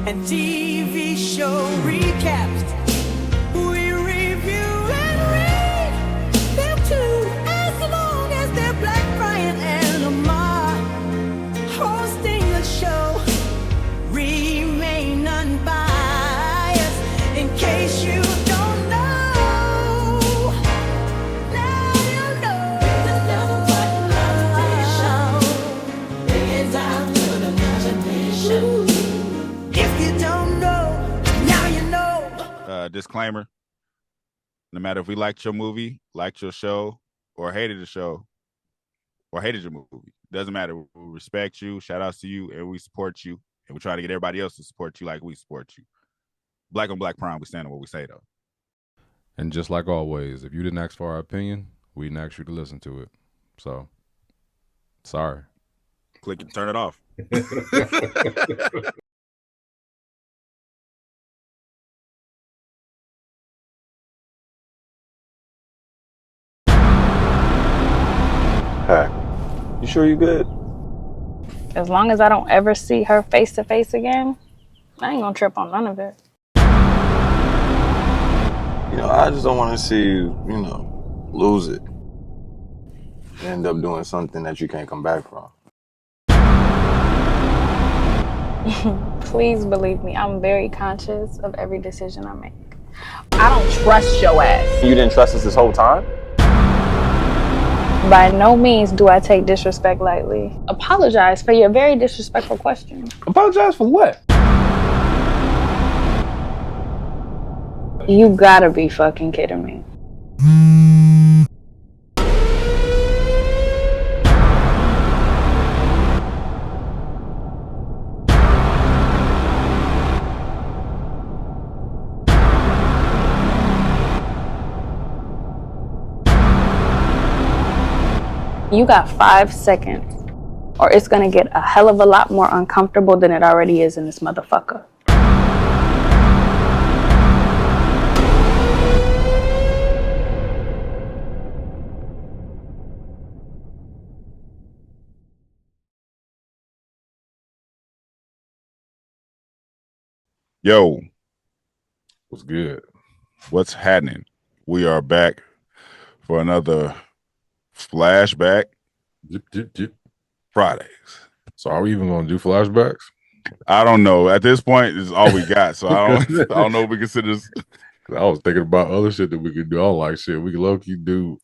and TV show recaps. We review and read them too, as long as they're Black, Brian and Lamar hosting the show. Remain unbiased in case you don't know. Now you know. The number one love is out to the imagination. If you don't know, now you know. Disclaimer: no matter if we liked your movie, liked your show, or hated the show, or hated your movie, doesn't matter. We respect you, shout outs to you, and we support you. And we try to get everybody else to support you like we support you. Black on Black Prime, we stand on what we say, though. And just like always, if you didn't ask for our opinion, we didn't ask you to listen to it. So, sorry. Click and turn it off. Hey, you sure you good? As long as I don't ever see her face to face again, I ain't gonna trip on none of it. You know, I just don't want to see you, lose it. You end up doing something that you can't come back from. Please believe me, I'm very conscious of every decision I make. I don't trust your ass. You didn't trust us this whole time? By no means do I take disrespect lightly. Apologize for your very disrespectful question. Apologize for what? You gotta be fucking kidding me. You got 5 seconds, or it's gonna get a hell of a lot more uncomfortable than it already is in this motherfucker. Yo, What's good? what's happening? We are back for another flashback Fridays. So are we even gonna do flashbacks? I don't know. At this point, it's all we got. So I don't know if we consider this. I was thinking about other shit that we could do. I don't like shit. We could low-key do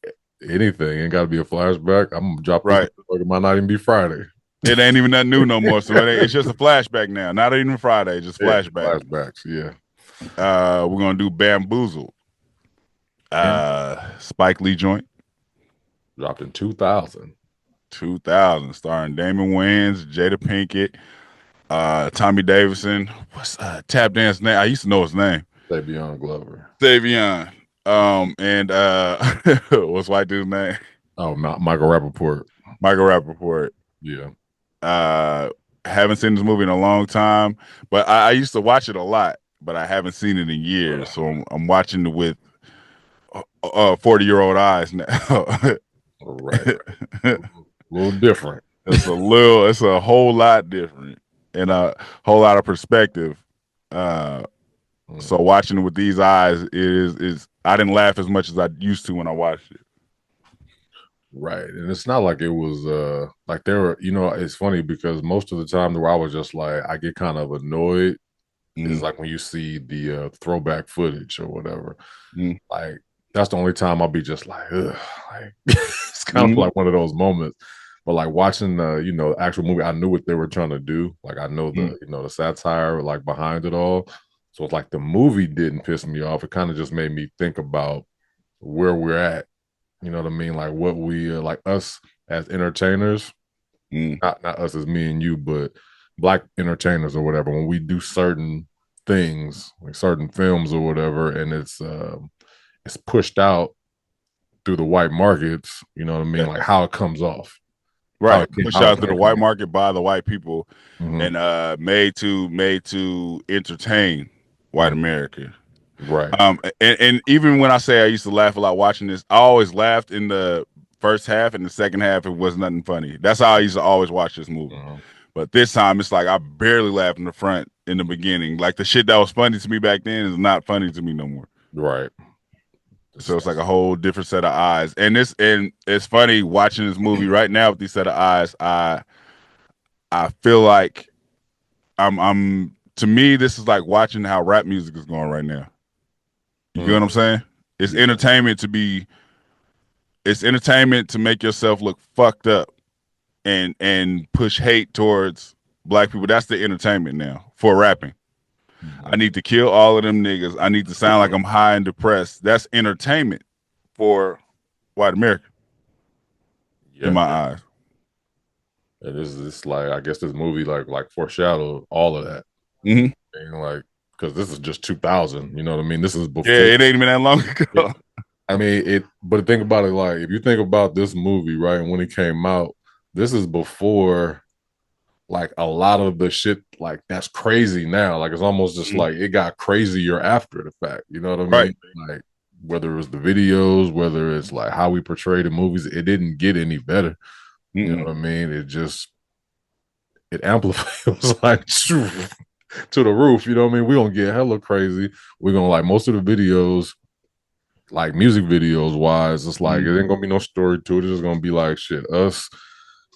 anything. Ain't got to be a flashback. I'm gonna drop right. It might not even be Friday. It ain't even that new no more. So it's just a flashback now. Not even Friday, just flashback. Flashbacks, yeah. We're gonna do Bamboozled. Spike Lee joint. Dropped in 2000. 2000, starring Damon Wayans, Jada Pinkett, Tommy Davidson. What's tap dance name? I used to know his name. Davion Glover. Davion. And what's white dude's name? Oh, Michael Rappaport. Michael Rappaport. Yeah. Haven't seen this movie in a long time, but I used to watch it a lot, but I haven't seen it in years. So I'm watching it with 40-year-old eyes now. Right. A little different. It's a whole lot different and a whole lot of perspective. So watching it with these eyes is I didn't laugh as much as I used to when I watched it. Right. And it's not like it was like there were, it's funny because most of the time where I was just like, I get kind of annoyed is like when you see the throwback footage or whatever. Like that's the only time I'll be just like, ugh. Like it's kind of like one of those moments. But like watching the, actual movie, I knew what they were trying to do. Like I know the, the satire like behind it all. So it's like the movie didn't piss me off. It kind of just made me think about where we're at. You know what I mean? Like what we like us as entertainers, not us as me and you, but Black entertainers or whatever. When we do certain things, like certain films or whatever, and it's pushed out through the white markets. You know what I mean? Like how it comes off. Right, pushed out to the white market by the white people, and made to entertain white America. Right. And even when I say I used to laugh a lot watching this, I always laughed in the first half, and the second half it was nothing funny. That's how I used to always watch this movie. But this time it's like I barely laughed in the front, in the beginning. Like the shit that was funny to me back then is not funny to me no more. Right. So it's like a whole different set of eyes. And it's funny watching this movie right now with these set of eyes. I feel like I'm to me, this is like watching how rap music is going right now. You get what I'm saying? It's entertainment it's entertainment to make yourself look fucked up and push hate towards black people. That's the entertainment now for rapping. I need to kill all of them niggas. I need to sound like I'm high and depressed. That's entertainment for white America in my eyes. And this like, I guess this movie like foreshadowed all of that. And like, because this is just 2000, you know what I mean? This is before. Yeah, it ain't even that long ago. I mean, but think about it, like, if you think about this movie, right, and when it came out, this is before, like, a lot of the shit, like, that's crazy now. Like, it's almost just like it got crazier after the fact, you know what I mean? Right. Like, whether it was the videos, whether it's, like, how we portray the movies, it didn't get any better. You know what I mean? It amplified. It was like, to the roof, you know what I mean? We're gonna get hella crazy. We're gonna, like, most of the videos, like music videos wise, it's like it ain't gonna be no story to it. It's just gonna be like us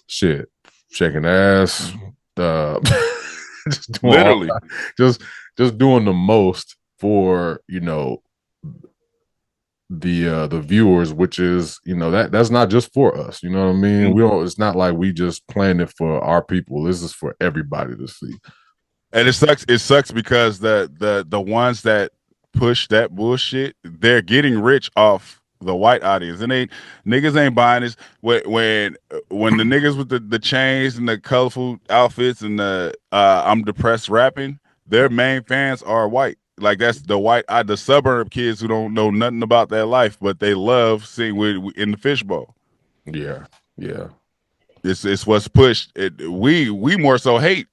shaking ass, just doing literally just doing the most for, you know, the viewers, which is, you know, that's not just for us, you know what I mean? We don't, it's not like we just planned it for our people. This is for everybody to see. And it sucks because the ones that push that bullshit, they're getting rich off the white audience, and niggas ain't buying this. When the niggas with the chains and the colorful outfits and the I'm depressed rapping, their main fans are white. Like, that's the white, the suburb kids who don't know nothing about their life, but they love seeing in the fishbowl. Yeah. It's what's pushed. We more so hate.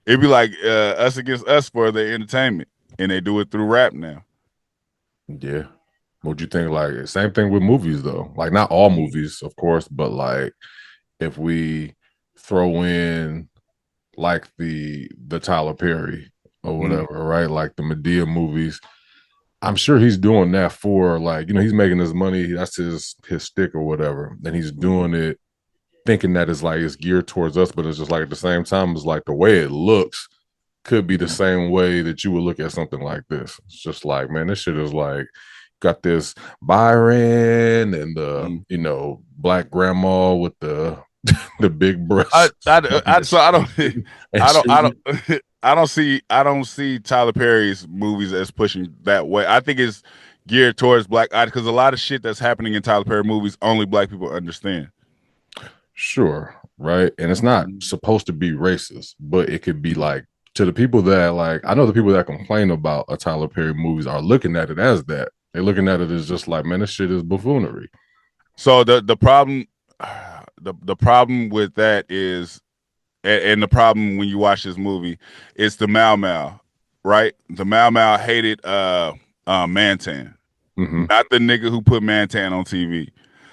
It'd be like us against us for the entertainment. And they do it through rap now. Yeah. What you think? Like, same thing with movies, though. Like, not all movies, of course, but like, if we throw in like the Tyler Perry or whatever, right? Like the Medea movies, I'm sure he's doing that for, like, you know, he's making his money. That's his stick or whatever, and he's doing it thinking that it's geared towards us, but it's just like at the same time, it's like the way it looks could be the same way that you would look at something like this. It's just like, man, this shit is like, got this Byron and the you know, black grandma with the big breasts. I don't see Tyler Perry's movies as pushing that way. I think it's geared towards black audience because a lot of shit that's happening in Tyler Perry movies only black people understand. Sure, right, and it's not supposed to be racist, but it could be like, to the people that, like, I know the people that complain about a Tyler Perry movies are looking at it as that. They're looking at it as just like, man, this shit is buffoonery. So the problem with that is, and the problem when you watch this movie, it's the Mau Mau, right? The Mau Mau hated Mantan, not the nigga who put Mantan on TV.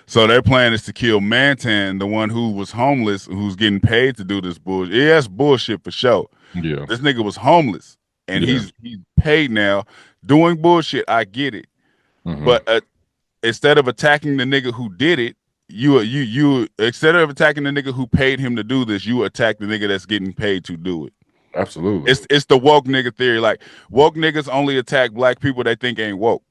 So their plan is to kill Mantan, the one who was homeless, who's getting paid to do this bullshit. Yeah, that's bullshit for sure. Yeah, this nigga was homeless, and he's paid now doing bullshit. I get it, but instead of attacking the nigga who did it, you instead of attacking the nigga who paid him to do this, you attack the nigga that's getting paid to do it. Absolutely, it's the woke nigga theory. Like, woke niggas only attack black people they think ain't woke.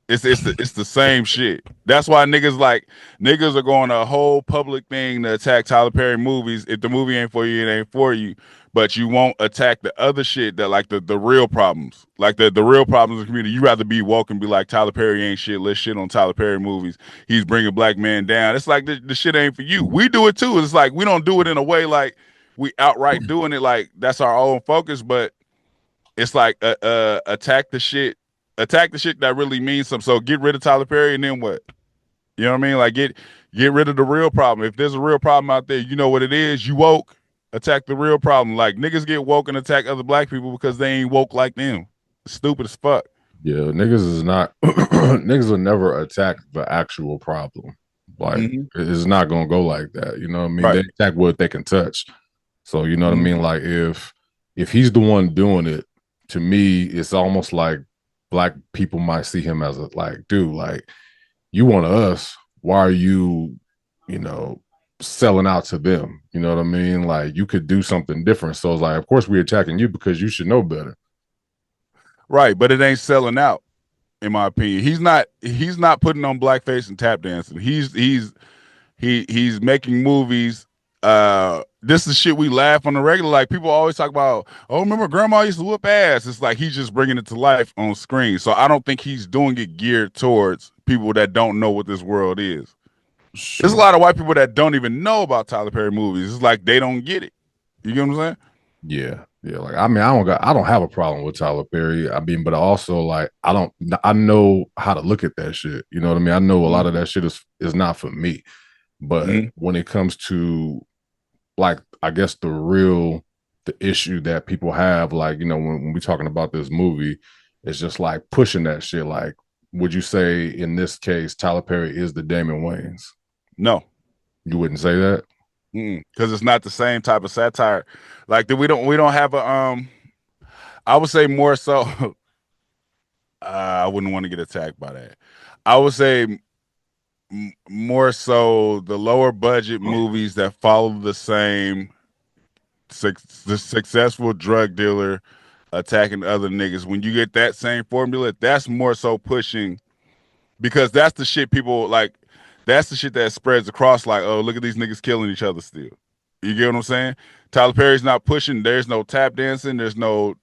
It's the same shit. That's why niggas are going a whole public thing to attack Tyler Perry movies. If the movie ain't for you, it ain't for you. But you won't attack the other shit that, like, the real problems. Like the real problems in the community. You rather be woke and be like, Tyler Perry ain't shit. Let's shit on Tyler Perry movies. He's bringing black men down. It's like the shit ain't for you. We do it too. It's like we don't do it in a way like we outright doing it like that's our own focus. But it's like attack the shit that really means something. So get rid of Tyler Perry and then what? You know what I mean? Like, get rid of the real problem. If there's a real problem out there, you know what it is. You woke. Attack the real problem. Like, niggas get woke and attack other black people because they ain't woke like them. Stupid as fuck. Yeah, niggas is not niggas will never attack the actual problem. Like, it's not gonna go like that. You know what I mean? Right. They attack what they can touch. So, you know what I mean? Like, if if he's the one doing it, to me, it's almost like black people might see him as a like, dude, like you want us, why are you, you know, selling out to them? You know what I mean? Like you could do something different. So it's like, of course we're attacking you because you should know better. Right, but it ain't selling out, in my opinion. He's not putting on blackface and tap dancing. He's making movies. This is shit we laugh on the regular. Like people always talk about, oh, remember grandma used to whoop ass. It's like he's just bringing it to life on screen. So I don't think he's doing it geared towards people that don't know what this world is. Sure. There's a lot of white people that don't even know about Tyler Perry movies. It's like they don't get it. You get what I'm saying? Yeah. Yeah. Like, I mean, I don't have a problem with Tyler Perry. I mean, but also like, I know how to look at that shit. You know what I mean? I know a lot of that shit is not for me. But when it comes to like, I guess the issue that people have, like, you know, when we're talking about this movie, it's just like pushing that shit. Like, would you say in this case, Tyler Perry is the Damon Wayans? No. You wouldn't say that? Because it's not the same type of satire. Like we don't have a I would say more so I wouldn't want to get attacked by that. I would say more so the lower budget movies that follow the same the successful drug dealer attacking other niggas. When you get that same formula, that's more so pushing, because that's the shit people like. That's the shit that spreads across. Like, oh, look at these niggas killing each other still. You get what I'm saying? Tyler Perry's not pushing. There's no tap dancing. There's no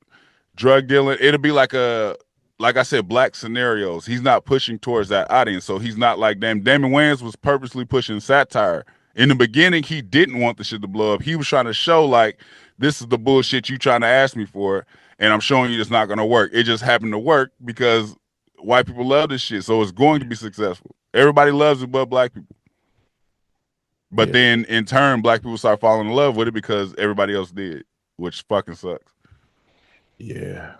drug dealing. It'll be like I said, black scenarios. He's not pushing towards that audience. So he's not like Damon Wayans was purposely pushing satire. In the beginning, he didn't want the shit to blow up. He was trying to show like, this is the bullshit you trying to ask me for, and I'm showing you it's not gonna work. It just happened to work because white people love this shit. So it's going to be successful. Everybody loves it but black people. But then in turn, black people start falling in love with it because everybody else did, which fucking sucks. Yeah.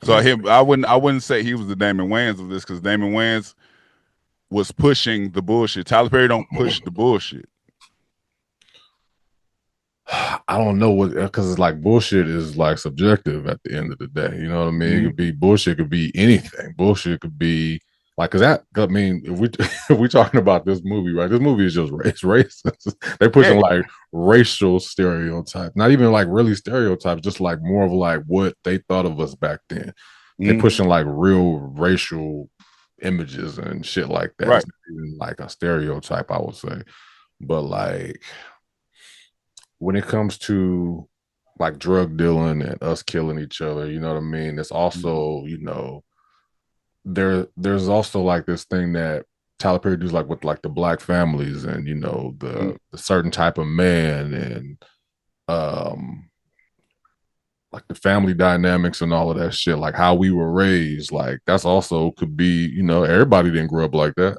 So I wouldn't say he was the Damon Wayans of this, because Damon Wayans was pushing the bullshit. Tyler Perry don't push the bullshit. I don't know what, because it's like bullshit is like subjective at the end of the day. You know what I mean? It could be bullshit, could be anything. Bullshit could be like, because that, I mean, if we talking about this movie, right? This movie is just racist. They're pushing like racial stereotypes, not even like really stereotypes, just like more of like what they thought of us back then. They're pushing like real racial images and shit like that. Right. It's not even like a stereotype, I would say. But like, when it comes to like drug dealing and us killing each other, you know what I mean? It's also, you know, there's also like this thing that Tyler Perry does, like with like the black families and, you know, the certain type of man and like the family dynamics and all of that shit, like how we were raised. Like that's also could be, you know, everybody didn't grow up like that.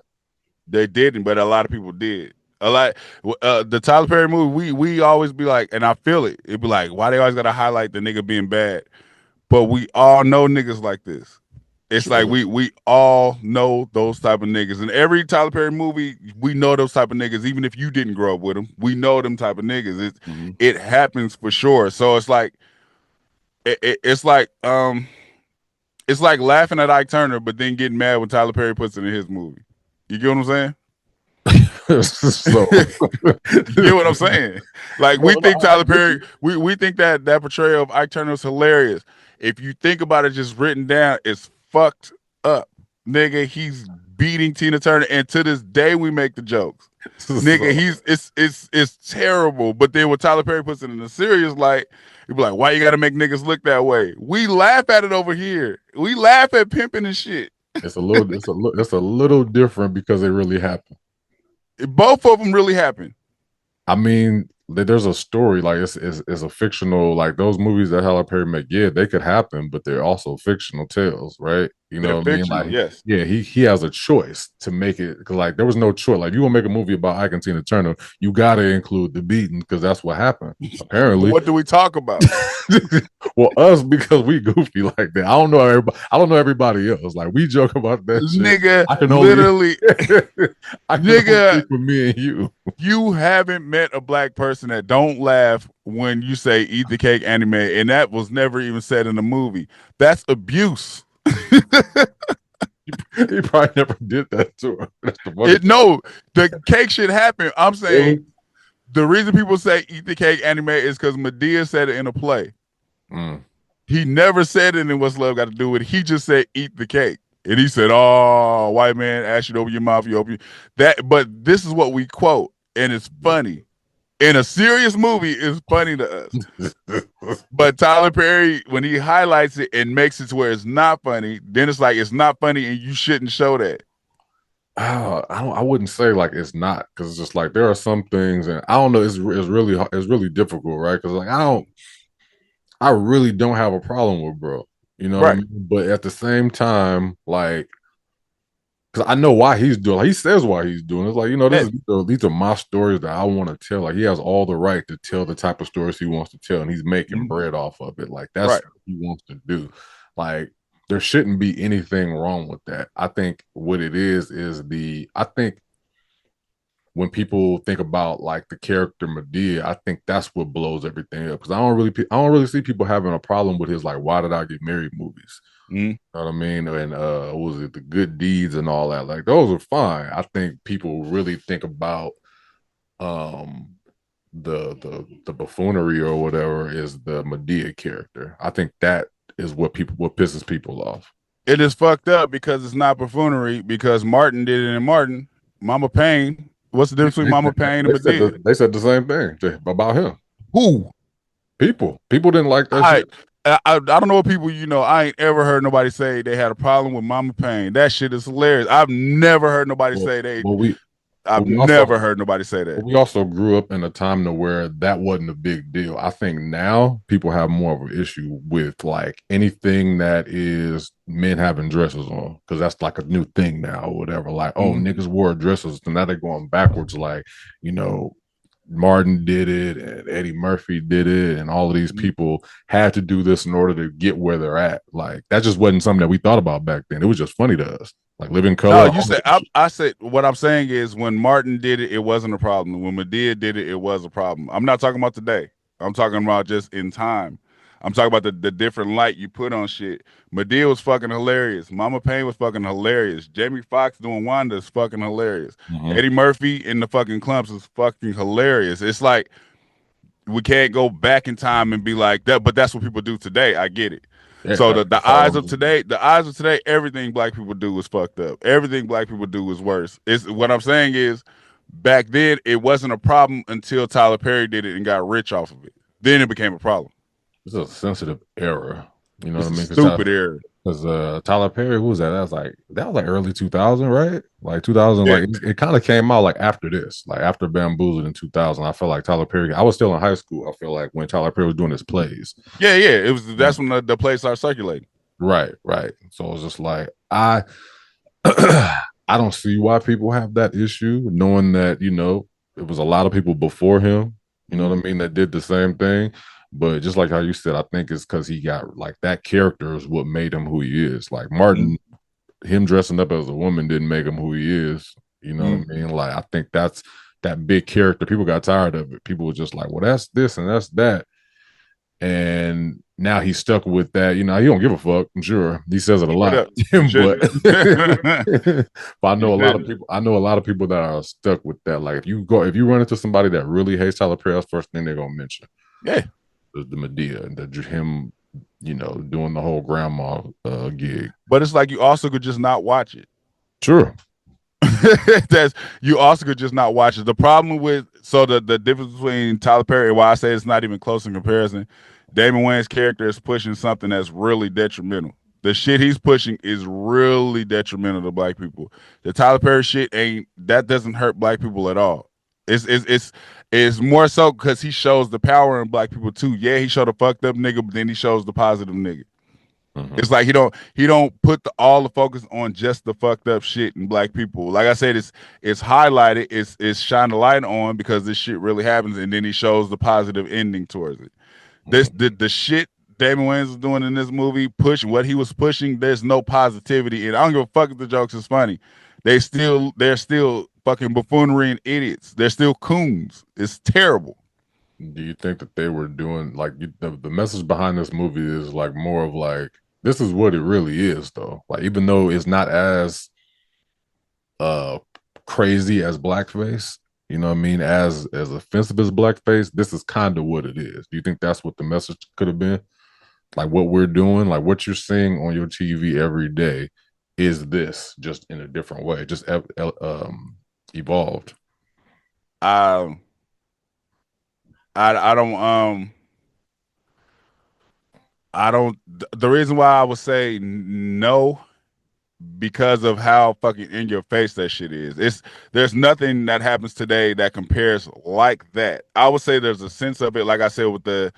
They didn't, but a lot of people did. A lot. The Tyler Perry movie, we always be like, and I feel it. It'd be like, why they always gotta highlight the nigga being bad? But we all know niggas like this. It's like we all know those type of niggas. In every Tyler Perry movie, we know those type of niggas. Even if you didn't grow up with them, we know them type of niggas. It happens for sure. So it's like it's like laughing at Ike Turner, but then getting mad when Tyler Perry puts it in his movie. You get what I'm saying? So you get what I'm saying? Like we think Tyler Perry, we think that portrayal of Ike Turner is hilarious. If you think about it, just written down, it's fucked up, nigga. He's beating Tina Turner, and to this day we make the jokes, nigga. It's terrible. But then when Tyler Perry puts it in a serious light, you be like, why you got to make niggas look that way? We laugh at it over here. We laugh at pimping and shit. It's a little different because it really happened. Both of them really happened. I mean, there's a story, like it's a fictional, like those movies that Tyler Perry make, yeah, they could happen, but they're also fictional tales, right? You They're know what I mean? fictional, Like, yes. yeah, he has a choice to make it because like there was no choice. Like, you want to make a movie about Ike and Tina Turner, you got to include the beating because that's what happened. Apparently, What do we talk about? well, us because we goofy like that. I don't know everybody. I don't know everybody else. Like, we joke about that shit. Nigga, I can literally, I can only nigga, speak for me and you. you haven't met a black person that don't laugh when you say "eat the cake" anime, and that was never even said in the movie. That's abuse. He probably never did that to her. That's the funny part. No, the cake shit happened. I'm saying Really? the reason people say "eat the cake" anime is because Medea said it in a play. Mm. He never said it in What's Love Got to Do with it. He just said "eat the cake," and he said, "Oh, white man, ash it over your mouth, you open that." But this is what we quote, and it's funny. In a serious movie, it's funny to us. But Tyler Perry, when he highlights it and makes it to where it's not funny, then it's like it's not funny, and you shouldn't show that. I wouldn't say like it's not because it's just like there are some things, and I don't know. It's really difficult, right? Because like I really don't have a problem with bro. You know what I Right. mean? But at the same time, like, because I know why he's doing. Like, he says why he's doing. It's like, these are my stories that I want to tell. Like, he has all the right to tell the type of stories he wants to tell, and he's making bread off of it. Like, that's Right. what he wants to do. Like, there shouldn't be anything wrong with that. I think what it is I think when people think about like the character Medea, I think that's what blows everything up because I don't really see people having a problem with his like "Why Did I Get Married" movies. Mm-hmm. You know what I mean? And what was it, the Good Deeds and all that? Like, those are fine. I think people really think about um the buffoonery or whatever is the Medea character. I think that is what pisses people off. It is fucked up because it's not buffoonery because Martin did it in Martin. Mama Payne. What's the difference between Mama Payne and Medea? They said the same thing about him. Who? People didn't like that shit. I don't know what people, I ain't ever heard nobody say they had a problem with Mama Payne. That shit is hilarious. I've never heard nobody say they. I've never heard nobody say that. We also grew up in a time to where that wasn't a big deal. I think now people have more of an issue with like anything that is men having dresses on because that's like a new thing now or whatever. Like, niggas wore dresses, and now they're going backwards. Like, Martin did it and Eddie Murphy did it, and all of these people had to do this in order to get where they're at. Like, that just wasn't something that we thought about back then. It was just funny to us. Like, Living Color. No, you said I said what I'm saying is when Martin did it, it wasn't a problem. When Medea did it, it was a problem. I'm not talking about today. I'm talking about just in time. I'm talking about the different light you put on shit. Medea was fucking hilarious. Mama Payne was fucking hilarious. Jamie Foxx doing Wanda is fucking hilarious. Mm-hmm. Eddie Murphy in the fucking clumps is fucking hilarious. It's like we can't go back in time and be like that, but that's what people do today. I get it. Yeah, so the eyes of today, everything black people do is fucked up. Everything black people do is worse. It's what I'm saying is back then it wasn't a problem until Tyler Perry did it and got rich off of it. Then it became a problem. It's a sensitive era. You know it's what I mean? Stupid era. Because Tyler Perry, who was that? That was like early 2000, right? Like 2000, yeah. Like it kind of came out like after this, like after Bamboozled in 2000. I felt like Tyler Perry. I was still in high school. I feel like when Tyler Perry was doing his plays. Yeah. It was. That's when the plays started circulating. Right. So it was just like I don't see why people have that issue, knowing that it was a lot of people before him. You know what I mean? That did the same thing. But just like how you said, I think it's because he got like that character is what made him who he is. Like Martin, him dressing up as a woman didn't make him who he is. You know what I mean? Like I think that's that big character. People got tired of it. People were just like, well, that's this and that's that. And now he's stuck with that. He don't give a fuck. I'm sure he says it a lot. But I know a lot of people. I know a lot of people that are stuck with that. Like if you run into somebody that really hates Tyler Perry, that's the first thing they're gonna mention. Yeah. The Medea and him, doing the whole grandma gig. But it's like you also could just not watch it. Sure. You also could just not watch it. The problem with the difference between Tyler Perry and why I say it's not even close in comparison, Damon Wayans' character is pushing something that's really detrimental. The shit he's pushing is really detrimental to black people. The Tyler Perry shit doesn't hurt black people at all. It's more so because he shows the power in black people too. Yeah, he showed a fucked up nigga, but then he shows the positive nigga. It's like he don't put all the focus on just the fucked up shit in black people. Like I said, it's highlighted, it's shine a light on because this shit really happens, and then he shows the positive ending towards it. The shit Damon Wayans was doing in this movie, pushing what he was pushing, there's no positivity. And I don't give a fuck if the jokes is funny. They're still fucking buffoonery and idiots. They're still coons. It's terrible. Do you think that they were doing like the message behind this movie is like more of like this is what it really is though? Like even though it's not as crazy as blackface, you know what I mean, as offensive as blackface, this is kind of what it is. Do you think that's what the message could have been? Like what we're doing, like what you're seeing on your TV every day is this just in a different way, just evolved. I don't. The reason why I would say no, because of how fucking in your face that shit is. There's nothing that happens today that compares like that. I would say there's a sense of it, like I said, with the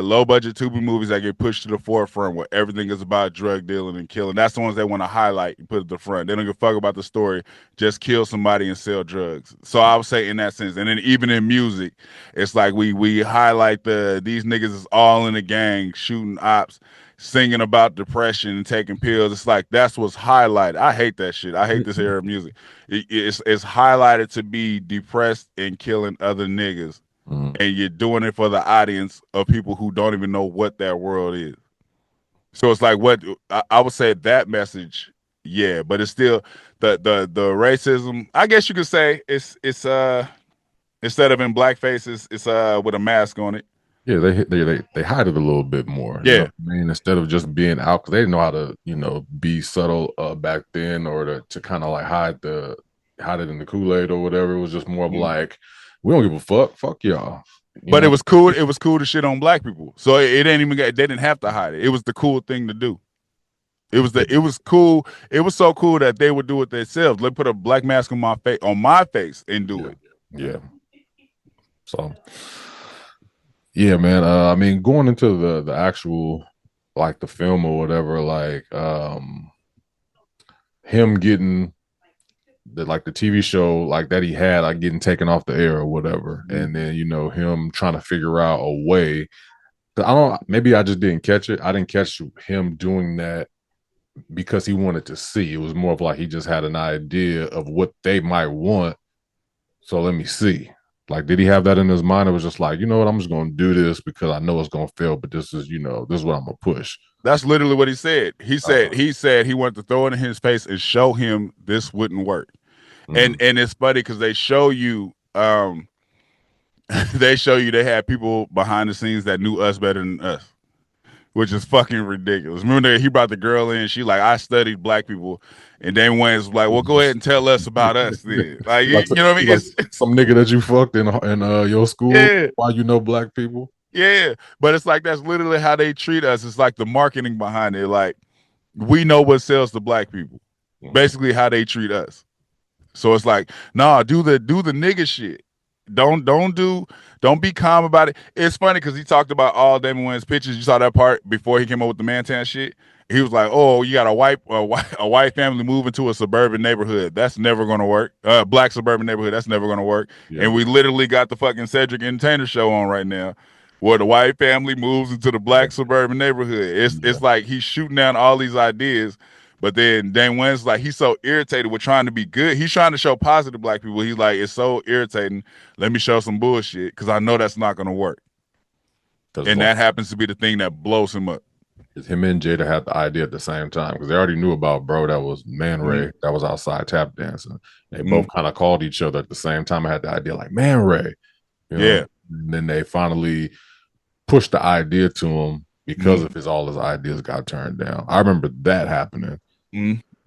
low budget Tubi movies that get pushed to the forefront where everything is about drug dealing and killing. That's the ones they want to highlight and put at the front. They don't give a fuck about the story. Just kill somebody and sell drugs. So I would say in that sense. And then even in music, it's like we highlight these niggas is all in a gang shooting ops, singing about depression and taking pills. It's like that's what's highlighted. I hate that shit. I hate this era of music. It's highlighted to be depressed and killing other niggas. And you're doing it for the audience of people who don't even know what that world is. So it's like what I would say that message, yeah, but it's still the racism. I guess you could say it's instead of in blackface, it's with a mask on it. Yeah, they hide it a little bit more. Yeah, you know I mean, instead of just being out, because they didn't know how to be subtle back then, or to kind of like hide it in the Kool-Aid or whatever. It was just more of like, we don't give a fuck y'all. But it was cool. It was cool to shit on black people. So it ain't even. They didn't have to hide it. It was the cool thing to do. It was cool. It was so cool that they would do it themselves. They put a black mask on my face and do it. Yeah. So, yeah, man. I mean, going into the actual like the film or whatever, like him getting the TV show like that he had like getting taken off the air or whatever, and then him trying to figure out a way. Maybe I just didn't catch it. I didn't catch him doing that because he wanted to see. It was more of like he just had an idea of what they might want. So let me see. Like, did he have that in his mind? It was just like, you know what, I'm just going to do this because I know it's going to fail, but this is what I'm going to push. That's literally what he said. He said he wanted to throw it in his face and show him this wouldn't work. And it's funny because they show you they had people behind the scenes that knew us better than us, which is fucking ridiculous. Remember he brought the girl in, she like, I studied black people, and Damon Wayans was like, well, go ahead and tell us about us then. Like, you know what I mean? It's some nigga that you fucked in your school while you know black people. Yeah, but it's like that's literally how they treat us. It's like the marketing behind it. Like, we know what sells to black people. Basically how they treat us. So it's like, nah, do the nigga shit. Don't be calm about it. It's funny because he talked about all Damon Wayans pictures. You saw that part before he came up with the Mantan shit. He was like, oh, you got a white family moving to a suburban neighborhood. That's never gonna work. Black suburban neighborhood. That's never gonna work. Yeah. And we literally got the fucking Cedric Entertainer show on right now, where the white family moves into the black suburban neighborhood. It's like he's shooting down all these ideas. But then Damon Wayans, like, he's so irritated with trying to be good. He's trying to show positive black people. He's like, it's so irritating. Let me show some bullshit because I know that's not going to work. And that happens to be the thing that blows him up. Him and Jada had the idea at the same time because they already knew about bro that was Man Ray that was outside tap dancing. They both kind of called each other at the same time. I had the idea like Man Ray. Yeah. And then they finally pushed the idea to him because of all his ideas got turned down. I remember that happening.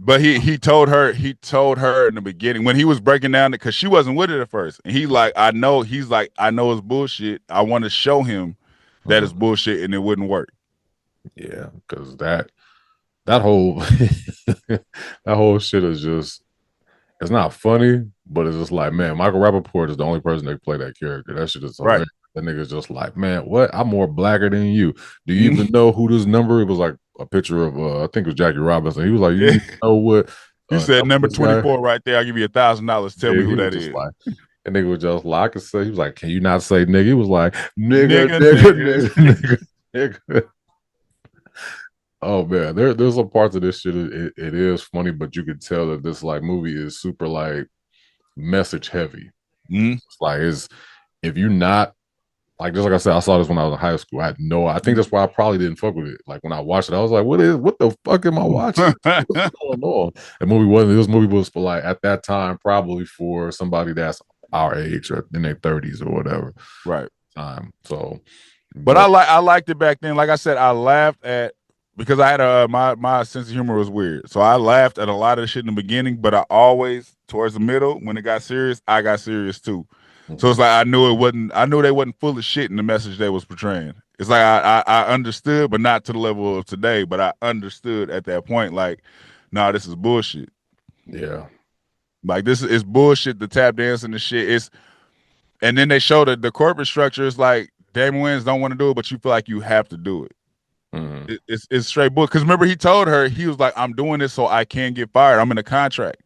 But he told her in the beginning when he was breaking down it, because she wasn't with it at first, and I know it's bullshit. I want to show him that it's bullshit and it wouldn't work. Yeah, because that whole that whole shit is just, it's not funny, but it's just like, man, Michael Rappaport is the only person that can play that character. That shit is hilarious. That nigga's just like, man, what? I'm more blacker than you. Do you even know who this number? It was like a picture of, I think it was Jackie Robinson. He was like, you Yeah. even know what You said number this guy? 24 right there. I'll give you $1,000. Tell Yeah, me he who was that just is. like, and nigga was just like, I could say, he was like, can you not say nigga? He was like, nigga, Nigga, nigga, nigga, nigga, nigga. Oh man, there's some parts of this shit. It is funny, but you could tell that this like movie is super like message heavy. Mhm. It's like if you not like, just like I said, I saw this when I was in high school. I think that's why I probably didn't fuck with it. Like when I watched it, I was like, what the fuck am I watching? What's going on? This movie was for like at that time, probably for somebody that's our age or in their 30s or whatever. Right. So But I liked it back then. Like I said, I laughed at because I had my sense of humor was weird. So I laughed at a lot of the shit in the beginning, but I always towards the middle, when it got serious, I got serious too. So it's like I knew they wasn't full of shit in the message they was portraying. It's like I understood, but not to the level of today, but I understood at that point, like, nah, this is bullshit. yeah. Like this is bullshit, the tap dancing and shit. And then they showed that the corporate structure is like Damon Wayans don't want to do it, but you feel like you have to do it. Mm-hmm. It's straight bull. Because remember, he told her, he was like, I'm doing this so I can get fired. I'm in a contract.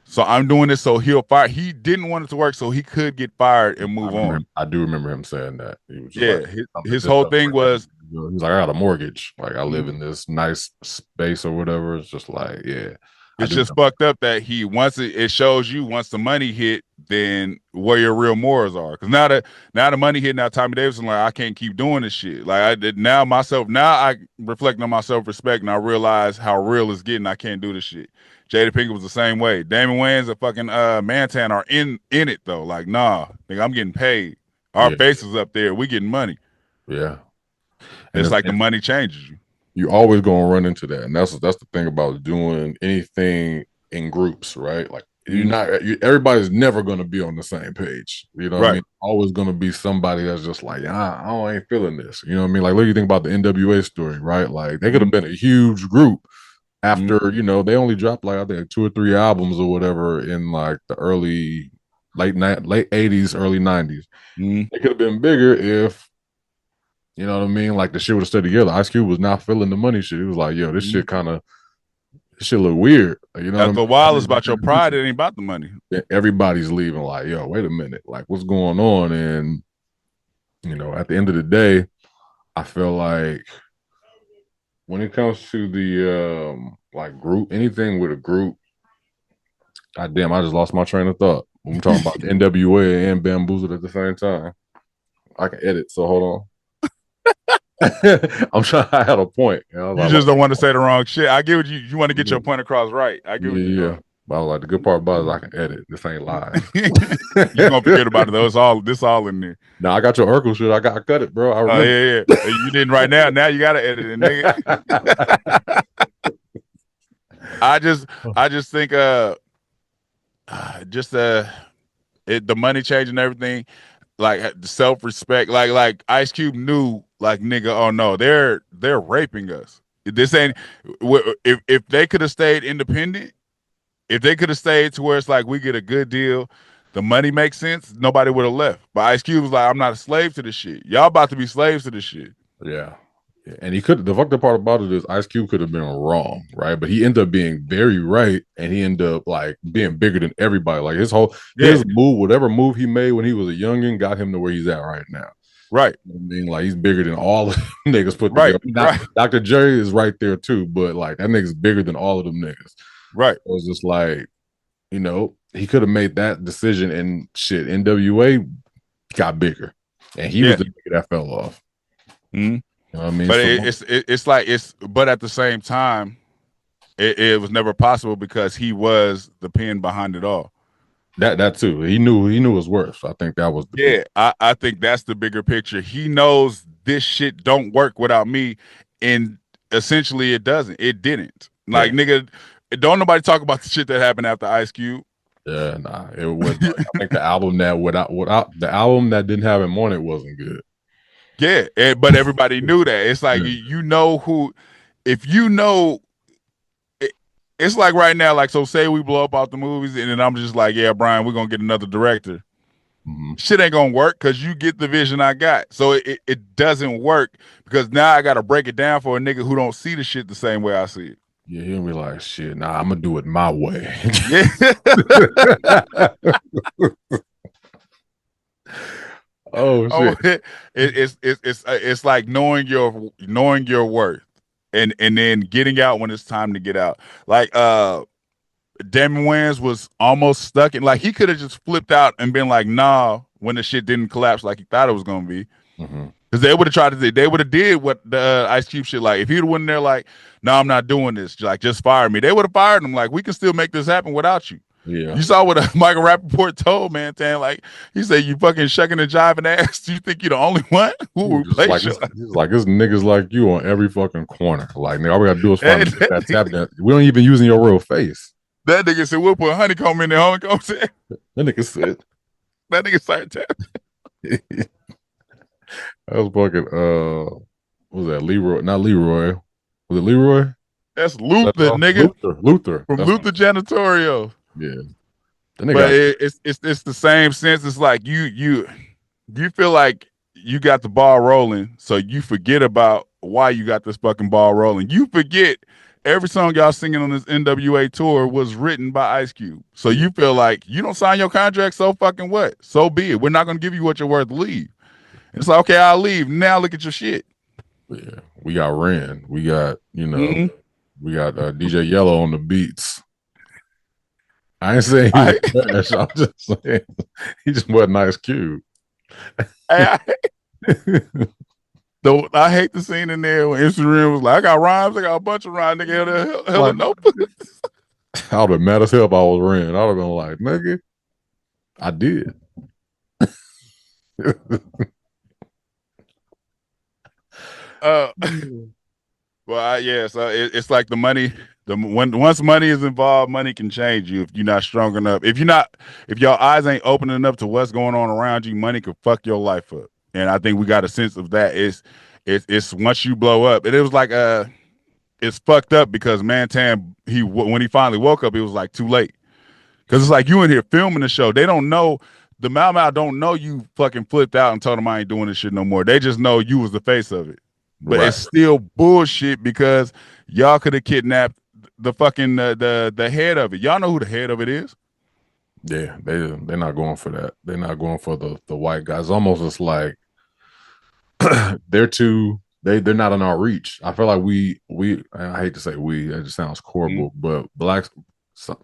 So I'm doing this so he'll fire. He didn't want it to work so he could get fired and move on. I do remember him saying that. He was just Yeah, like, his whole thing was, he was like, I got a mortgage. Like I live in this nice space or whatever. It's just like, yeah. it's just fucked up that he once it shows you once the money hit, then where your real morals are. Because now the money hit, now Tommy Davidson like, I can't keep doing this shit. Like I did now I reflect on my self-respect and I realize how real it's getting. I can't do this shit. Jada Pinkett was the same way. Damon Wayans and fucking Mantan are in it though. Like, nah, nigga, I'm getting paid. Our faces up there, we getting money. Yeah. And it's like the money changes you. You're always gonna run into that. And that's the thing about doing anything in groups, right? Like everybody's never gonna be on the same page. You know what I mean? Always gonna be somebody that's just like, I ain't feeling this. You know what I mean? Like, look, you think about the NWA story, right? Like they could have been a huge group after, they only dropped like I think 2 or 3 albums or whatever in like the late 80s, early 90s. It could have been bigger if, you know what I mean? Like the shit would have stayed together. Ice Cube was not feeling the money shit. He was like, yo, this shit look weird. You know After a while, it's about your pride. It ain't about the money. Everybody's leaving like, yo, wait a minute. Like, what's going on? And, at the end of the day, I feel like when it comes to the like group, anything with a group, goddamn, I just lost my train of thought. I'm talking about NWA and Bamboozled at the same time. I can edit, so hold on. I'm trying. I had a point. You just don't want to say the wrong shit. I get what you want to get your point across right. I get what you're doing. But I was like, the good part about it is I can edit. This ain't live. You're gonna forget about it though. This all in there. No, I got your Urkel shit. I cut it, bro. I remember. Yeah. You didn't right now. Now you gotta edit it, nigga. I just think the money change and everything, like the self-respect, like Ice Cube knew, like, nigga, oh no, they're raping us. This ain't, if they could have stayed independent, if they could have stayed to where it's like we get a good deal, the money makes sense, nobody would have left. But Ice Cube was like, I'm not a slave to this shit. Y'all about to be slaves to this shit. Yeah. And the fucked up part about it is Ice Cube could have been wrong, right? But he ended up being very right, and he ended up like being bigger than everybody. Like his move, whatever move he made when he was a youngin, got him to where he's at right now. Right. You know what I mean, like he's bigger than all of them niggas put together. Right. Dr. Jerry is right there too, but like that nigga's bigger than all of them niggas. Right. It was just like, he could have made that decision, and shit, NWA got bigger, and he was the nigga that fell off. Mm-hmm. You know what I mean? But but at the same time, it was never possible because he was the pin behind it all. That too. He knew his worth. I think that was I think that's the bigger picture. He knows this shit don't work without me, and essentially it doesn't. It didn't. Like, nigga, don't nobody talk about the shit that happened after Ice Cube. Yeah, nah. It was. I think the album that the album that didn't have him on it wasn't good. Yeah, but everybody knew that. It's like, you know who, if you know, it's like right now, like, so say we blow up out the movies and then I'm just like, yeah, Brian, we're going to get another director. shit ain't gonna work because you get the vision I got. So it doesn't work because now I gotta break it down for a nigga who don't see the shit the same way I see it. Yeah, he'll be like, shit, nah, I'm gonna do it my way. Yeah. Oh shit. It's like knowing your worth and then getting out when it's time to get out. Like Damon Wayans was almost stuck in, like he could have just flipped out and been like, nah, when the shit didn't collapse like he thought it was gonna be. Because they would have tried to, they would have did what the Ice Cube shit. Like if he'd went in there like, no, I'm not doing this. Like just fire me. They would have fired him. Like we can still make this happen without you. Yeah. You saw what Michael Rappaport told Mantan. Like he said, you fucking shucking and jiving ass. Do you think you're the only one who will replace you? He's like, it's niggas like you on every fucking corner. Like, nigga, all we gotta do is find that tap that. We don't even using your real face. That nigga said, we'll put honeycomb in there. Honeycomb said. That nigga said. That nigga started tapping. That was fucking what was that? Leroy, not Leroy. Was it Leroy? That's Luther, nigga. Luther. From Luther Janitorial. Yeah. But it's the same sense. It's like you feel like you got the ball rolling, so you forget about why you got this fucking ball rolling. You forget every song y'all singing on this NWA tour was written by Ice Cube. So you feel like you don't sign your contract, so fucking what? So be it. We're not gonna give you what you're worth. Leave. It's like, okay, I'll leave. Now look at your shit. Yeah, we got Ren. We got, we got DJ Yellow on the beats. I ain't saying he was trash. I'm just saying he just wasn't Ice Cube. I hate the scene in there when Instagram was like, I got rhymes, I got a bunch of rhymes, nigga. Hell of notebooks. I would have mad as hell if I was Ren. I would have been like, nigga, I did. So it's like the money. Once money is involved, money can change you if you're not strong enough. If your eyes ain't open enough to what's going on around you, money could fuck your life up. And I think we got a sense of that. It's once you blow up, and it was like it's fucked up because Mantan when he finally woke up, it was like too late. Because it's like you in here filming the show, they don't know. The Mau Mau don't know you fucking flipped out and told them I ain't doing this shit no more. They just know you was the face of it. But It's still bullshit because y'all could have kidnapped the fucking the head of it. Y'all know who the head of it is? Yeah, they're not going for that. They're not going for the white guys. Almost just like they're not in our reach. I feel like we I hate to say we, it just sounds horrible, but blacks,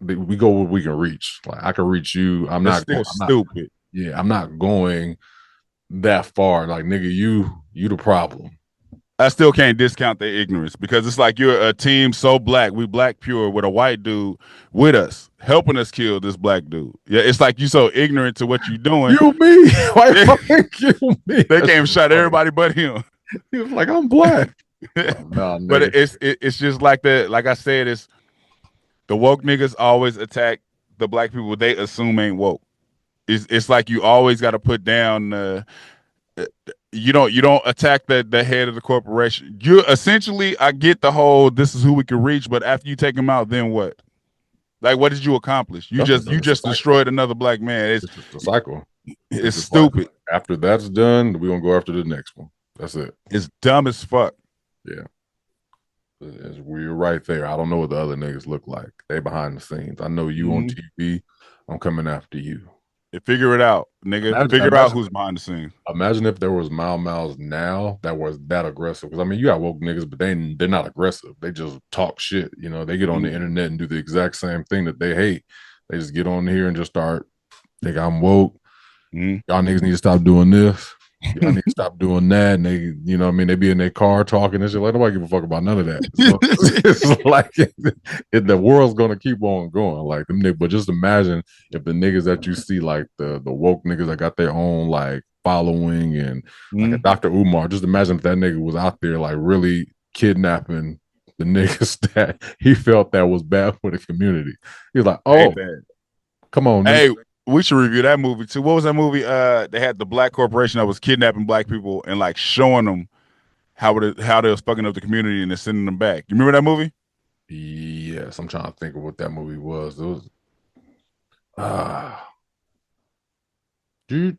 we go where we can reach. Like I can reach you. I'm not stupid. I'm not going that far. Like nigga, you the problem. I still can't discount their ignorance because it's like you're a team so black, we black pure with a white dude with us, helping us kill this black dude. Yeah, it's like you so ignorant to what you're doing. You me? Why fucking kill me? They came and shot everybody but him. He was like, I'm black. Nah, but it's just like that. Like I said, it's the woke niggas always attack the black people they assume ain't woke. It's like you always got to put down. You don't attack the head of the corporation. You essentially, I get the whole this is who we can reach, but after you take him out, then what? Like, what did you accomplish? You just destroyed another black man. It's a cycle. It's stupid. Cycle. After that's done, we're gonna go after the next one. That's it. It's dumb as fuck. Yeah. We're right there. I don't know what the other niggas look like. They behind the scenes. I know you on TV. I'm coming after you. Figure it out, nigga. Figure out who's behind the scenes. Imagine if there was Mau Mau's now that was that aggressive. Because I mean, you got woke niggas, but they're not aggressive. They just talk shit. You know, they get on the internet and do the exact same thing that they hate. They just get on here and just start. Nigga, I'm woke. Y'all niggas need to stop doing this. Y'all need to stop doing that. And they, you know what I mean? They be in their car talking and shit. Like, nobody give a fuck about none of that. So, it's like the world's going to keep on going. Like, but just imagine if the niggas that you see, like the woke niggas that got their own, like, following and like a Dr. Umar, just imagine if that nigga was out there, like, really kidnapping the niggas that he felt that was bad for the community. He's like, oh, come on, nigga. Hey, we should review that movie too. What was that movie? They had the black corporation that was kidnapping black people and like showing them how they was fucking up the community and then sending them back. You remember that movie? Yes, I'm trying to think of what that movie was. It was Dude,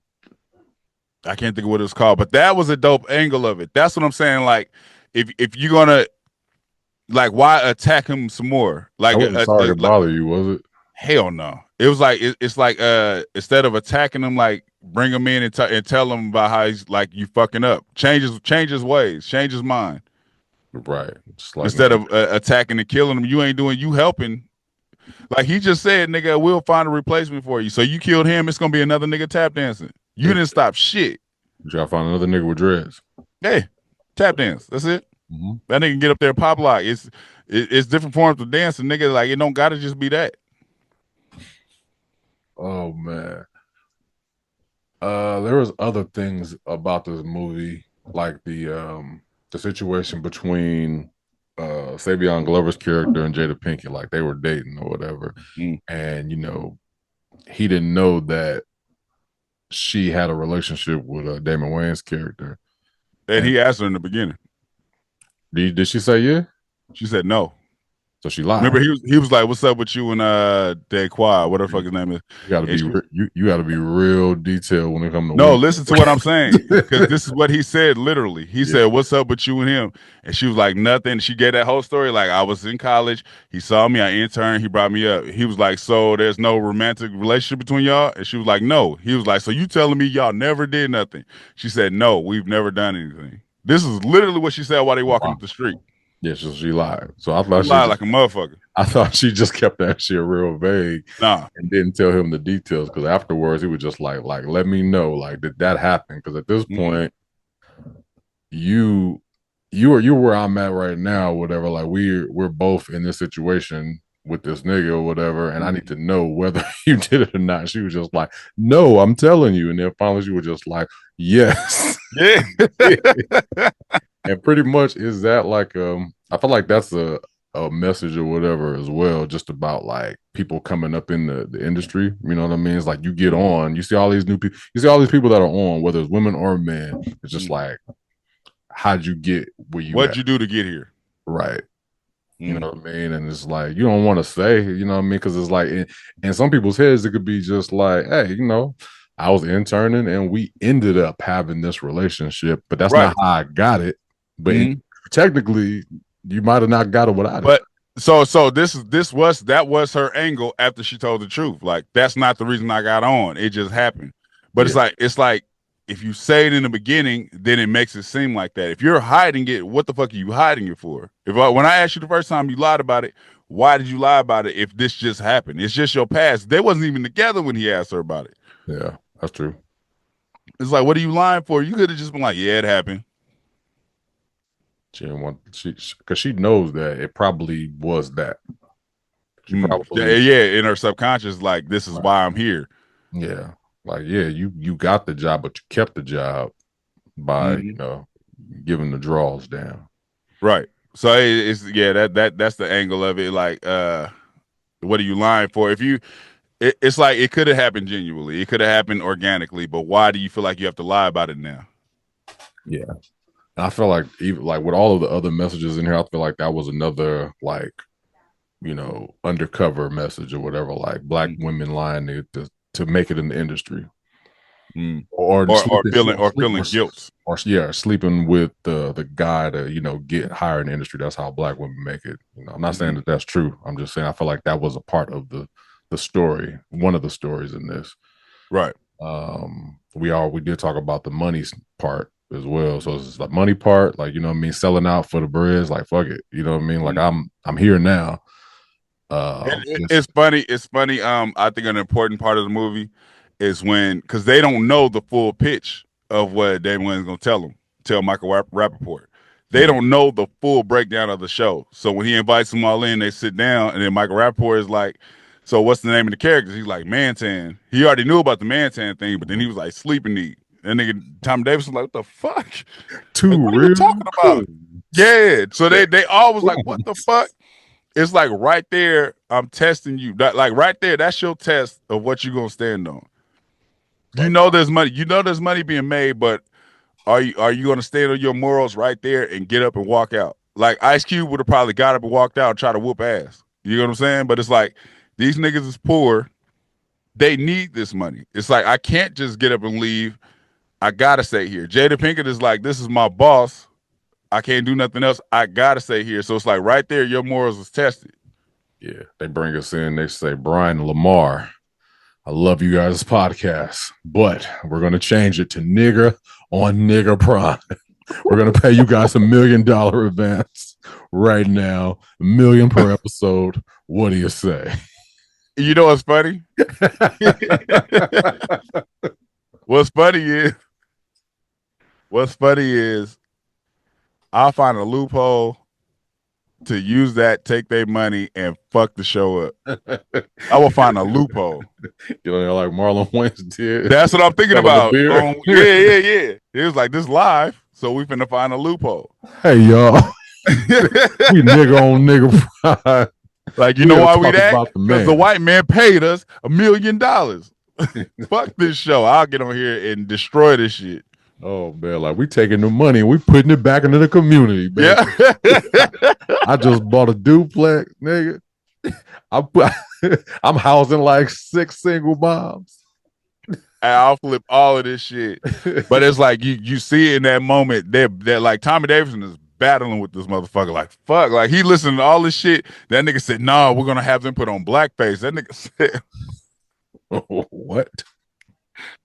I can't think of what it was called, but that was a dope angle of it. That's what I'm saying. Like, if you're gonna like, why attack him some more? I Like, wasn't sorry to bother you, was it? hell no. It was like it's like instead of attacking him, like bring him in and tell him about how he's like you fucking up. Change his ways, change his mind. Right. Just like, Instead man, of attacking and killing him, you ain't doing. You helping. Like he just said, nigga, we'll find a replacement for you. So you killed him, it's gonna be another nigga tap dancing. You didn't stop shit. you try to find another nigga with dreads. Hey, tap dance. That's it. Mm-hmm. That nigga can get up there and pop lock. It's different forms of dancing, nigga. Like it don't gotta just be that. Oh man. There was other things about this movie, like the situation between Savion Glover's character and Jada Pinkett, like they were dating or whatever. Mm. And he didn't know that she had a relationship with Damon Wayans' character. And he asked her in the beginning. Did she say yeah? She said no. So she lied. Remember, he was like, "What's up with you and Daquan? What the fuck his name is?" You got to be you got to be real detailed when it comes to No, women. listen to what I'm saying, because this is what he said. Literally, he said, "What's up with you and him?" And she was like, "Nothing." She gave that whole story. Like, I was in college. He saw me. I interned. He brought me up. He was like, "So there's no romantic relationship between y'all?" And she was like, "No." He was like, "So you telling me y'all never did nothing?" She said, "No, we've never done anything." This is literally what she said while they walking up the street. Yeah, so she lied. So I thought She lied like a motherfucker. I thought she just kept that shit real vague. Nah. And didn't tell him the details, because afterwards he was just like let me know, like, did that happen? Because at this point, you're where I'm at right now, whatever. Like we're both in this situation with this nigga or whatever, and I need to know whether you did it or not. She was just like, no, I'm telling you. And then finally she was just like, yes. Yeah. And pretty much is that like I feel like that's a message or whatever as well, just about like people coming up in the industry. You know what I mean? It's like you get on, you see all these new people, you see all these people that are on, whether it's women or men. It's just like, how'd you get where you What'd at? you do to get here? Right. You know what I mean? And it's like, you don't want to say, you know what I mean? Because it's like, in some people's heads, it could be just like, hey, I was interning and we ended up having this relationship, but that's not how I got it. But technically, you might have not got it without it. So that was her angle after she told the truth. Like, that's not the reason I got on. It just happened. But it's like if you say it in the beginning, then it makes it seem like that. If you're hiding it, what the fuck are you hiding it for? When I asked you the first time you lied about it, why did you lie about it if this just happened? It's just your past. They wasn't even together when he asked her about it. Yeah, that's true. It's like, what are you lying for? You could have just been like, yeah, it happened. She didn't want because she knows that it probably was that. She probably, in her subconscious, like, this is why I'm here. Yeah, like, yeah, you got the job, but you kept the job by giving the draws down. Right. So it's that's the angle of it. Like, what are you lying for? If you, it's like it could have happened genuinely. It could have happened organically. But why do you feel like you have to lie about it now? Yeah. I feel like even like with all of the other messages in here, I feel like that was another like, undercover message or whatever, like black women lying to make it in the industry, or feeling guilt, or sleeping with the guy to get higher in the industry. That's how black women make it. I'm not saying that that's true. I'm just saying I feel like that was a part of the story, one of the stories in this. Right. We did talk about the money part as well. So it's the money part, like, selling out for the breads, like, fuck it. You know what I mean? Like, I'm here now. It's funny. I think an important part of the movie is because they don't know the full pitch of what Damon Wayans going to tell Michael Rappaport. They don't know the full breakdown of the show. So when he invites them all in, they sit down, and then Michael Rappaport is like, so what's the name of the characters? He's like, Mantan. He already knew about the Mantan thing, but then he was like, Sleeping Need. And nigga Tom Davis was like, what the fuck? Too what real? Are you talking about? Yeah. So they all was like, what the fuck? It's like right there, I'm testing you. Like right there, that's your test of what you're gonna stand on. You know there's money. You know there's money being made, but are you gonna stand on your morals right there and get up and walk out? Like Ice Cube would have probably got up and walked out and tried to whoop ass. You know what I'm saying? But it's like these niggas is poor. they need this money. It's like I can't just get up and leave. I gotta stay here. Jada Pinkett is like, this is my boss. I can't do nothing else. I gotta stay here. So it's like right there, your morals is tested. Yeah, they bring us in. They say, Brian and Lamar, I love you guys' podcast, but we're going to change it to nigga on nigga prime. We're going to pay you guys $1 million advance right now, $1 million per episode. What do you say? You know what's funny? What's funny is I'll find a loophole to use that, take their money, and fuck the show up. I will find a loophole. You know, like Marlon Wayans did. That's what I'm thinking about. Yeah. It was like, this live, so we finna find a loophole. Hey, y'all. We nigga on nigga prime. Like, you know why we that? Because the white man paid us $1 million. Fuck this show. I'll get on here and destroy this shit. Oh man, like we taking the money and we putting it back into the community, man. Yeah. I just bought a duplex, nigga. I'm housing like 6 single moms. I'll flip all of this shit. But it's like you see it in that moment. They're like Tommy Davidson is battling with this motherfucker. Like, fuck. Like he listened to all this shit. That nigga said, no, we're gonna have them put on blackface. That nigga said, what?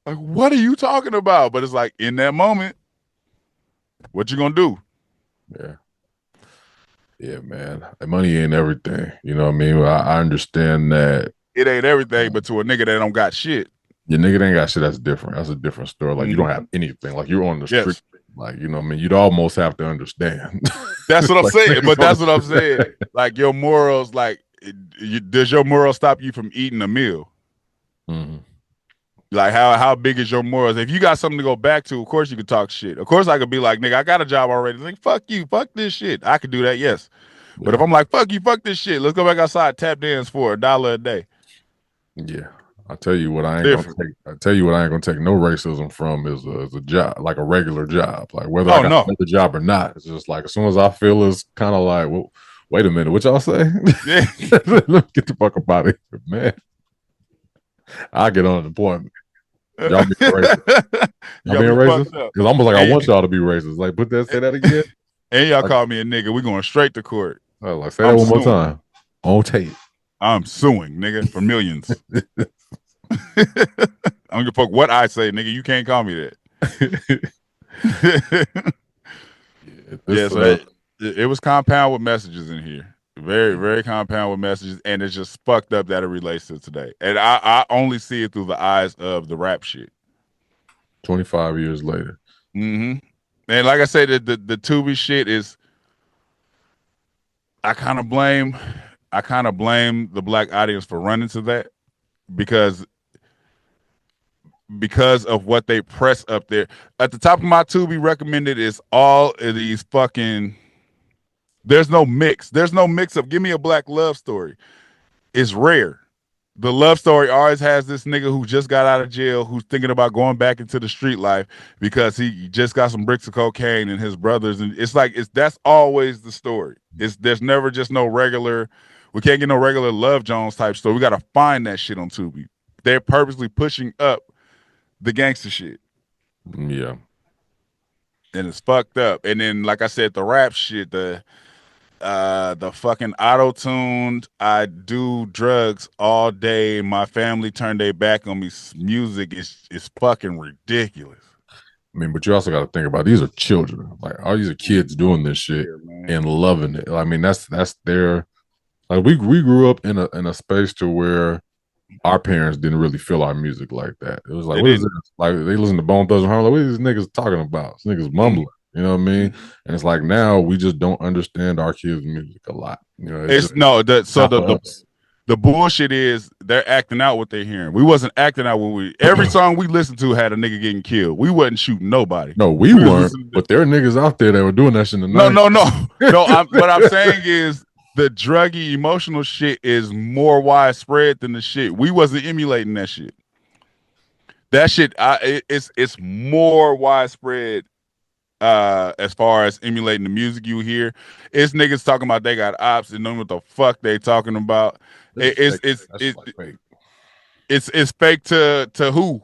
Like, what are you talking about? But it's like in that moment, what you gonna do? Yeah, man. Money ain't everything. You know what I mean? I understand that it ain't everything, but to a nigga that don't got shit. Your nigga that ain't got shit, that's different. That's a different story. Like you don't have anything. Like you're on the street. Like, you know what I mean? You'd almost have to understand. That's what I'm saying. But that's what I'm saying. Like your morals, like does your moral stop you from eating a meal? Mm-hmm. Like how big is your morals? If you got something to go back to, of course you could talk shit. Of course I could be like, nigga, I got a job already. Like, fuck you, fuck this shit. I could do that, yes. Yeah. But if I'm like, fuck you, fuck this shit, let's go back outside, tap dance for $1 a day. Yeah. I tell you what I ain't gonna take. I tell you what I ain't gonna take no racism from is a job, like a regular job. Like whether I got a job or not. It's just like as soon as I feel it's kind of like, well, wait a minute, what y'all say? Yeah. Let me get the fuck up out of here, man. I get unemployment. Y'all being racist. Y'all being racist? It's almost like I want y'all to be racist. Like, say that again. And y'all call me a nigga. We going straight to court. Oh, like, say that one more time. On tape. I'm suing, nigga, for millions. I don't give a fuck what I say, nigga. You can't call me that. So it was compound with messages in here. Very, very compound with messages, and it's just fucked up that it relates to today. And I only see it through the eyes of the rap shit. 25 years later. Mm-hmm. And like I said, the Tubi shit is. I kind of blame the black audience for running to that because of what they press up there. At the top of my Tubi recommended is all of these fucking. There's no mix. There's no mix of give me a black love story. It's rare. The love story always has this nigga who just got out of jail who's thinking about going back into the street life because he just got some bricks of cocaine and his brothers. And it's like that's always the story. There's never just no regular. We can't get no regular Love Jones type story. We got to find that shit on Tubi. They're purposely pushing up the gangster shit. Yeah. And it's fucked up. And then, like I said, the rap shit, the fucking auto-tuned, I do drugs all day, my family turned their back on me music is fucking ridiculous. I mean, but you also got to think about these are children. Like all these are kids doing this shit and loving it. I mean, that's their like we grew up in a space to where our parents didn't really feel our music like that. It was like, what is this? Like they listen to Bone Thugs and Harmony. Like, what are these niggas talking about? These niggas mumbling. You know what I mean? And it's like now we just don't understand our kids' music a lot. You know, the bullshit is they're acting out what they're hearing. We wasn't acting out when every song we listened to had a nigga getting killed. We wasn't shooting nobody. No, we weren't. But there are niggas out there that were doing that shit in the night. No. What I'm saying is the druggy emotional shit is more widespread than the shit. We wasn't emulating that shit. That shit, it's more widespread. As far as emulating the music you hear, it's niggas talking about they got ops and know what the fuck they talking about. It's fake. it's fake to who?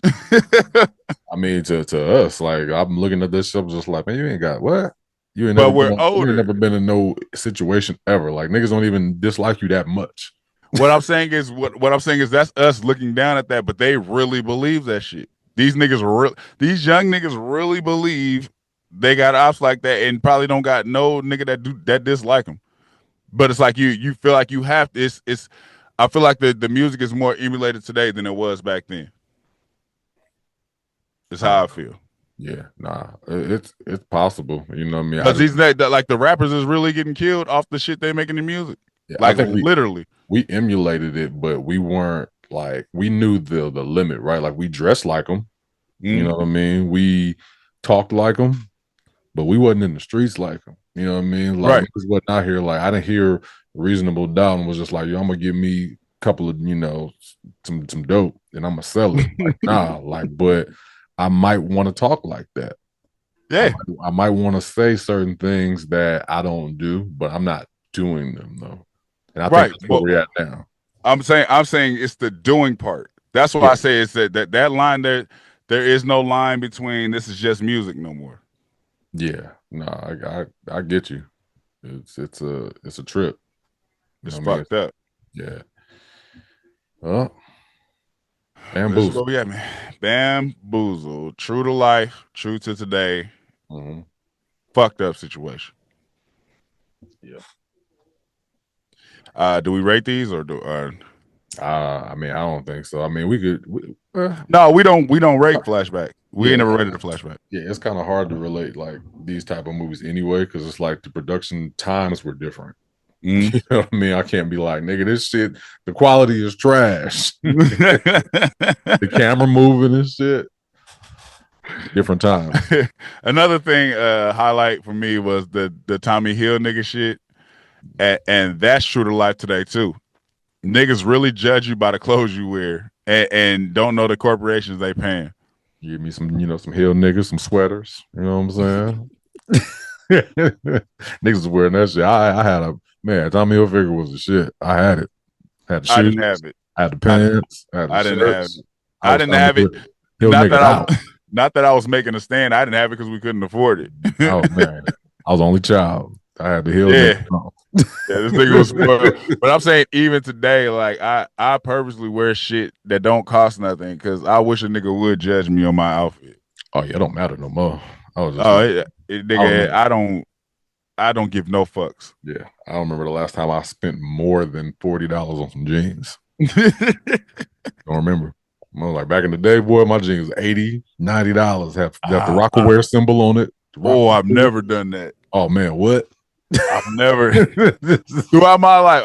I mean, to us, like I'm looking at this shit, I'm just like, man, you ain't got what? You ain't But never we're been. You ain't older. never been in no situation ever. Like niggas don't even dislike you that much. What I'm saying is what I'm saying is that's us looking down at that, but they really believe that shit. These young niggas really believe they got ops like that, and probably don't got no nigga that dislike them. But it's like you feel like you have to. It's I feel like the music is more emulated today than it was back then. It's how I feel. Yeah, nah, it's possible. You know what I mean? Because these like the rappers is really getting killed off the shit they making in music. Yeah, like I think literally. We emulated it, but we weren't like we knew the limit, right? Like we dressed like them. You know what I mean? We talked like them, but we wasn't in the streets like them. You know what I mean? Like niggas wasn't out here. Like I didn't hear Reasonable Doubt and was just like, yo, I'm gonna give me a couple of some dope and I'm gonna sell it. Like nah, like but I might want to talk like that. Yeah, I might want to say certain things that I don't do, but I'm not doing them though. And I think that's where we're at now. I'm saying it's the doing part. That's why I say it's that line there. There is no line between this is just music no more. Yeah, no, I get you. It's a trip. It's fucked up. Yeah. Well, Bamboozled. Yeah, man. Bamboozled. True to life. True to today. Fucked up situation. Yeah. Do we rate these or do? I mean, I don't think so. I mean, we could. No, we don't rate flashback. We ain't never rated a flashback. Yeah, it's kind of hard to relate like these type of movies anyway, because it's like the production times were different. You know what I mean? I can't be like, nigga, this shit, the quality is trash. The camera moving and shit. Different times. Another thing highlight for me was the Tommy Hill nigga shit. And that's true to life today too. Niggas really judge you by the clothes you wear and don't know the corporations they paying. Give me some, some Hill niggas, some sweaters. You know what I'm saying? Niggas was wearing that shit. I had Tommy Hilfiger was the shit. I had it. I had the shoes. I didn't have it. I had the pants. I didn't have it. I didn't have it. Not that I was making a stand. I didn't have it because we couldn't afford it. Oh man, I was the only child. I had the Hill. Yeah, this nigga was spoiled. But I'm saying even today, like I purposely wear shit that don't cost nothing because I wish a nigga would judge me on my outfit. Oh yeah, it don't matter no more. I was just nigga, I don't give no fucks. Yeah, I don't remember the last time I spent more than $40 on some jeans. Don't remember. I was like back in the day, boy, my jeans was $80, $90. Have the Rockaware symbol on it. I've never done that. Oh man, what? I've never throughout my life.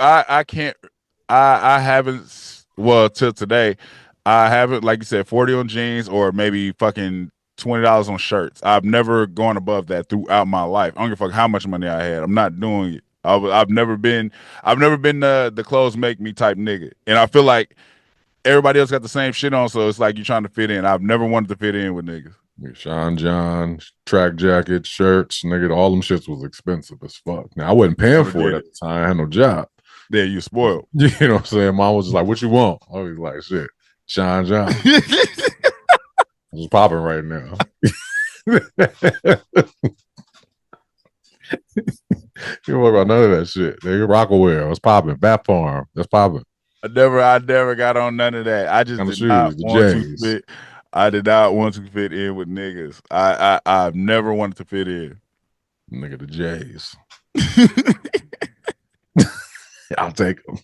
I haven't. Well, till today, I haven't. Like you said, 40 on jeans or maybe fucking $20 on shirts. I've never gone above that throughout my life. I don't give a fuck how much money I had. I'm not doing it. I've never been the clothes make me type nigga. And I feel like everybody else got the same shit on, so it's like you're trying to fit in. I've never wanted to fit in with niggas. Sean John, track jackets, shirts, nigga, all them shits was expensive as fuck. Now I wasn't paying for it at the time. I had no job. Yeah, you spoiled. You know what I'm saying? Mom was just like, what you want? I was like, shit, Sean John. It's popping right now. You don't worry about none of that shit. Nigga, Rockaware, what's popping? Bat Farm, that's popping. I never got on none of that. I just did not want to fit. I did not want to fit in with niggas. I've never wanted to fit in. Nigga, the J's. I'll take them.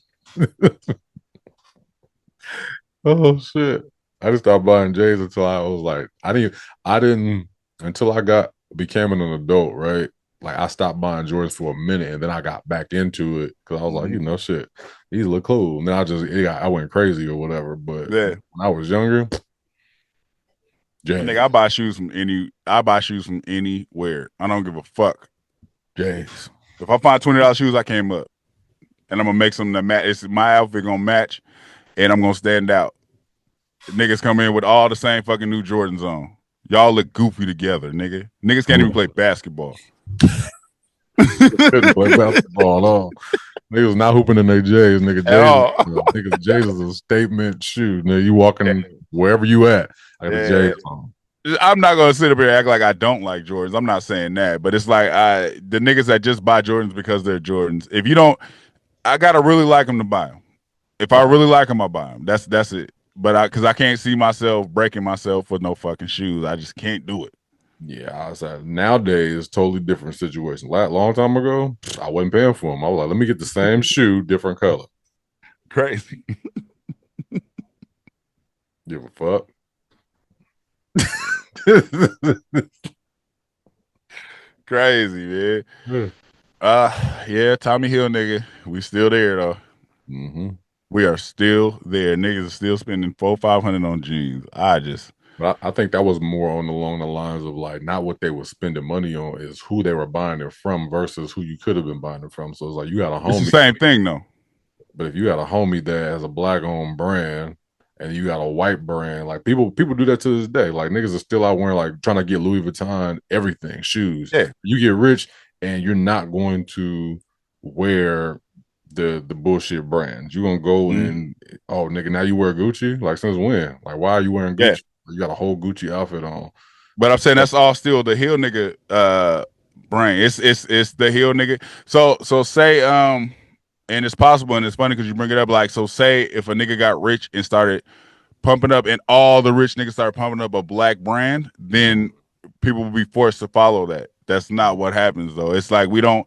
Oh shit! I just stopped buying J's until I was like, I didn't until I became an adult, right? Like I stopped buying Jordans for a minute, and then I got back into it because I was like, shit, these look cool. And then I went crazy or whatever. But when I was younger, J's. Nigga, I buy shoes from anywhere. I don't give a fuck. J's. If I find $20 shoes, I came up, and I'm gonna make something that match. It's my outfit gonna match, and I'm gonna stand out. Niggas come in with all the same fucking new Jordans on. Y'all look goofy together, nigga. Niggas can't even play basketball. Couldn't play basketball at all. Niggas not hooping in their J's. Nigga, At all. niggas J's is a statement shoe. Nigga, you walking wherever you at, I got the J's on. I'm not gonna sit up here and act like I don't like Jordans. I'm not saying that, but it's like the niggas that just buy Jordans because they're Jordans. If you don't, I gotta really like them to buy them. If I really like them, I buy them. That's it. But because I can't see myself breaking myself for no fucking shoes. I just can't do it. Yeah, I said nowadays totally different situation. Long time ago, I wasn't paying for them. I was like, let me get the same shoe, different color. Crazy. Give a fuck. Crazy, man. Yeah, Tommy Hill nigga. We still there though. Mm-hmm. We are still there. Niggas are still spending $400-500 on jeans. But I think that was more along the lines of like not what they were spending money on, is who they were buying it from versus who you could have been buying it from. So it's like you got a homie. It's the same thing though. But if you got a homie that has a black-owned brand and you got a white brand, like people do that to this day. Like niggas are still out wearing, like trying to get Louis Vuitton, everything, shoes. Yeah. You get rich and you're not going to wear the bullshit brands. You're gonna go and oh nigga, now you wear Gucci? Like since when? Like why are you wearing Gucci? You got a whole Gucci outfit on. But I'm saying that's all still the Hill nigga brand. It's the Hill nigga. So say and it's possible, and it's funny because you bring it up, like, so say if a nigga got rich and started pumping up and all the rich niggas started pumping up a black brand, then people will be forced to follow that. That's not what happens though. It's like we don't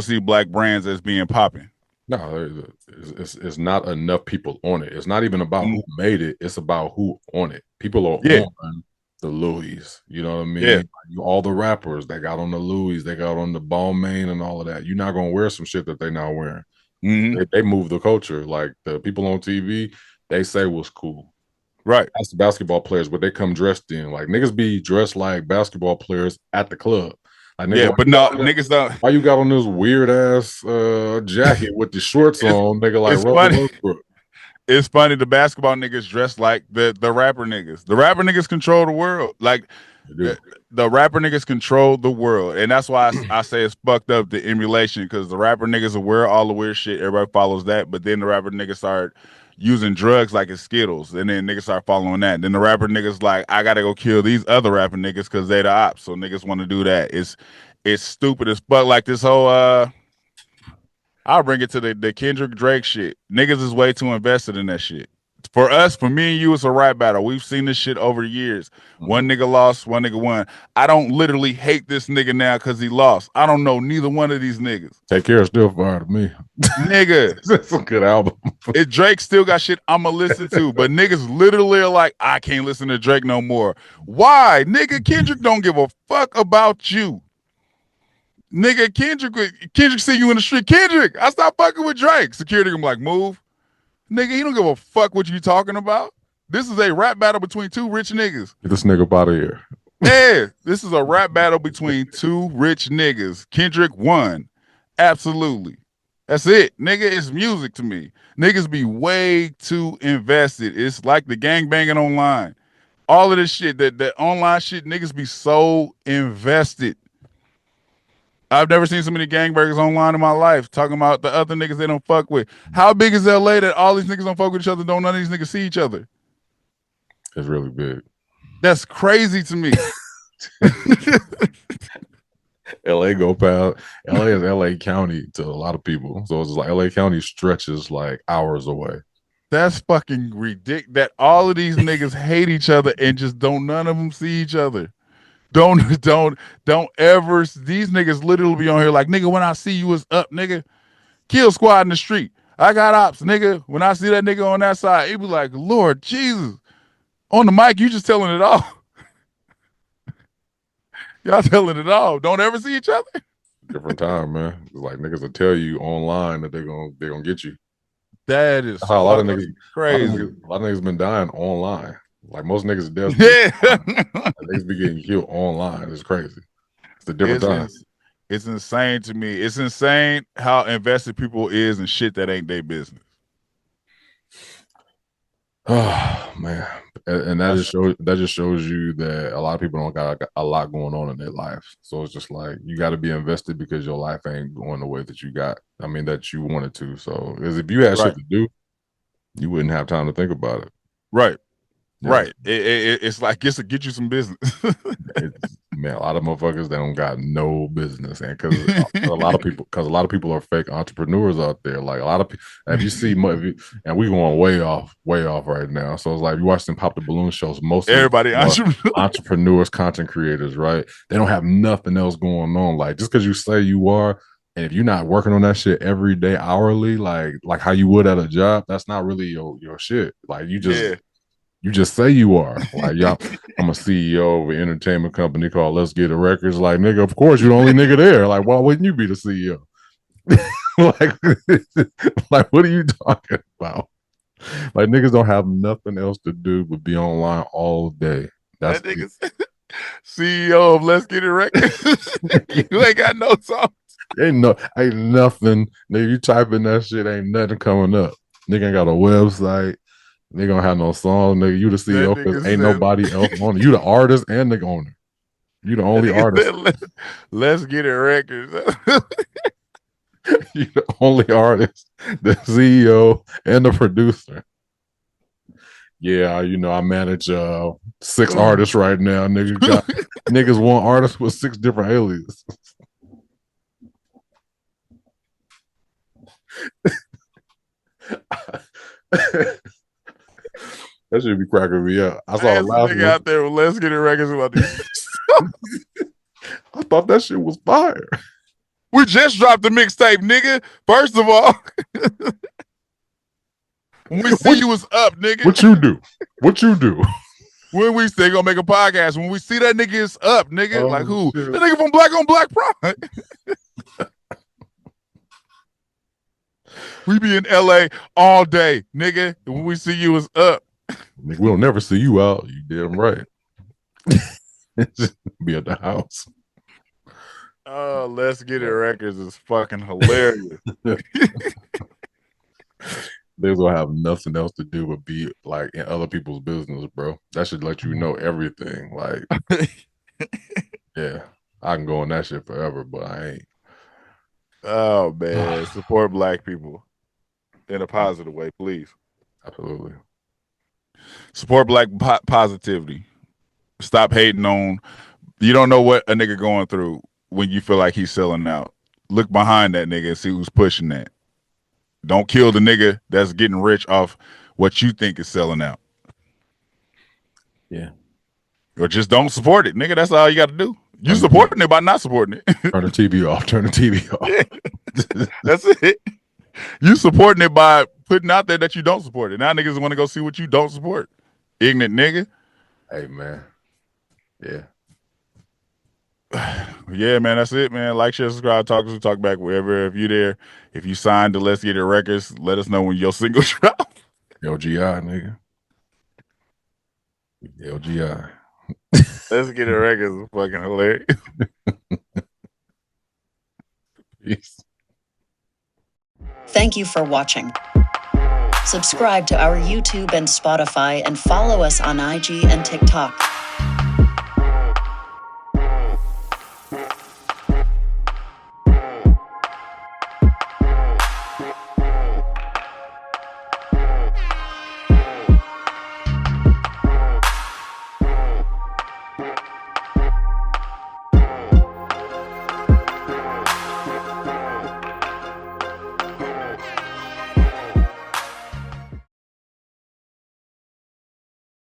see black brands as being popping. No, it's not enough people on it. It's not even about who made it. It's about who on it. People are on the Louis. You know what I mean? Yeah. All the rappers that got on the Louis, they got on the Balmain and all of that. You're not gonna wear some shit that they not wearing. They move the culture. Like the people on TV, they say what's cool. Right. That's the basketball players, but they come dressed in. Like niggas be dressed like basketball players at the club. Like, nigga, but no, niggas don't. Why you got on this weird ass jacket with the shorts on, nigga? Like it's funny. It's funny. The basketball niggas dress like the rapper niggas. The rapper niggas control the world. Like the rapper niggas control the world, and that's why I say it's fucked up, the emulation, because the rapper niggas will wear all the weird shit. Everybody follows that, but then the rapper niggas start using drugs like it's Skittles, and then niggas start following that. Then the rapper niggas like, I gotta go kill these other rapper niggas because they the ops, so niggas want to do that. It's stupid as fuck. Like this whole I'll bring it to the Kendrick Drake shit. Niggas is way too invested in that shit. For us, for me and you, it's a rap battle. We've seen this shit over the years. One nigga lost, one nigga won. I don't literally hate this nigga now because he lost. I don't know neither one of these niggas. Take Care is still fire to me. Nigga. That's a good album. If Drake still got shit I'ma listen to, but niggas literally are like, I can't listen to Drake no more. Why? Nigga, Kendrick don't give a fuck about you. Nigga, Kendrick see you in the street. Kendrick, I stopped fucking with Drake. Security gonna be like, move. Nigga, he don't give a fuck what you talking about. This is a rap battle between two rich niggas. Get this nigga up out of here. Yeah, this is a rap battle between two rich niggas. Kendrick won. Absolutely. That's it. Nigga, it's music to me. Niggas be way too invested. It's like the gangbanging online. All of this shit, that online shit, niggas be so invested. I've never seen so many gangbangers online in my life talking about the other niggas they don't fuck with. How big is LA that all these niggas don't fuck with each other, don't none of these niggas see each other? It's really big. That's crazy to me. LA go past. LA is LA County to a lot of people. So it's like LA County stretches like hours away. That's fucking ridiculous. That all of these niggas hate each other and just don't none of them see each other. Don't ever. These niggas literally be on here like, nigga, when I see you, it's up, nigga. Kill squad in the street. I got ops, nigga. When I see that nigga on that side, it be like, Lord Jesus. On the mic, you just telling it all. Y'all telling it all. Don't ever see each other. Different time, man. It's like niggas will tell you online that they're gonna get you. That is how a lot of niggas crazy. A lot of niggas been dying online. Like most niggas dead. Yeah. Niggas be getting killed online. It's crazy. It's a different time. It's insane to me. It's insane how invested people is in shit that ain't their business. Oh man, and that just shows you that a lot of people don't got a lot going on in their life. So it's just like you got to be invested because your life ain't going the way that you got. I mean, that you wanted to. So, because if you had shit to do, you wouldn't have time to think about it. Right. Yeah. Right. It's like it's to get you some business. Man, a lot of motherfuckers that don't got no business, and because a lot of people are fake entrepreneurs out there. Like a lot of people, if you see, and we going way off right now. So it's like if you watch them pop the balloon shows, most everybody entrepreneurs, content creators, right? They don't have nothing else going on. Like just because you say you are, and if you're not working on that shit every day, hourly, like how you would at a job, that's not really your shit. Like you just say you are. Like, y'all, I'm a CEO of an entertainment company called Let's Get It Records. Like, nigga, of course you're the only nigga there. Like, why wouldn't you be the CEO? like, what are you talking about? Like, niggas don't have nothing else to do but be online all day. That's that nigga CEO of Let's Get It Records. You ain't got no songs. Ain't nothing. Nigga, you type in that shit, ain't nothing coming up. Nigga ain't got a website. They gonna have no song, nigga. You the CEO because ain't nobody else on it. You the artist and the owner. You the only artist. Let's Get It Records. You the only artist, the CEO, and the producer. Yeah, I manage 6 artists right now. Niggas want artists with 6 different aliases. That should be cracking me up. I saw the last nigga out there with Let's Get It Records about this. I thought that shit was fire. We just dropped the mixtape, nigga. First of all, when we see you was up, nigga. What you do? When we say gonna make a podcast, when we see that nigga is up, nigga. Oh, like who? shit. The nigga from Black on Black Prime. We be in LA all day, nigga. When we see you is up. Nigga, we'll never see you out. You damn right. Be at the house. Oh, Let's Get It Records is fucking hilarious. They will have nothing else to do but be like in other people's business, bro. That should let you know everything. Like, yeah, I can go on that shit forever, but I ain't. Oh man, support Black people in a positive way, please. Absolutely. Support Black positivity. Stop hating on. You don't know what a nigga going through when you feel like he's selling out. Look behind that nigga and see who's pushing that. Don't kill the nigga that's getting rich off what you think is selling out. Yeah. Or just don't support it, nigga. That's all you got to do. You supporting it by not supporting it. Turn the TV off. Yeah. That's it. You supporting it by putting out there that you don't support it. Now niggas want to go see what you don't support. Ignorant nigga. Hey, man. Yeah. Yeah, man, that's it, man. Like, share, subscribe, talk back wherever. If you there, if you signed to Let's Get It Records, let us know when your single drop. LGI, nigga. LGI. Let's Get It Records is fucking hilarious. Peace. Thank you for watching. Subscribe to our YouTube and Spotify and follow us on IG and TikTok.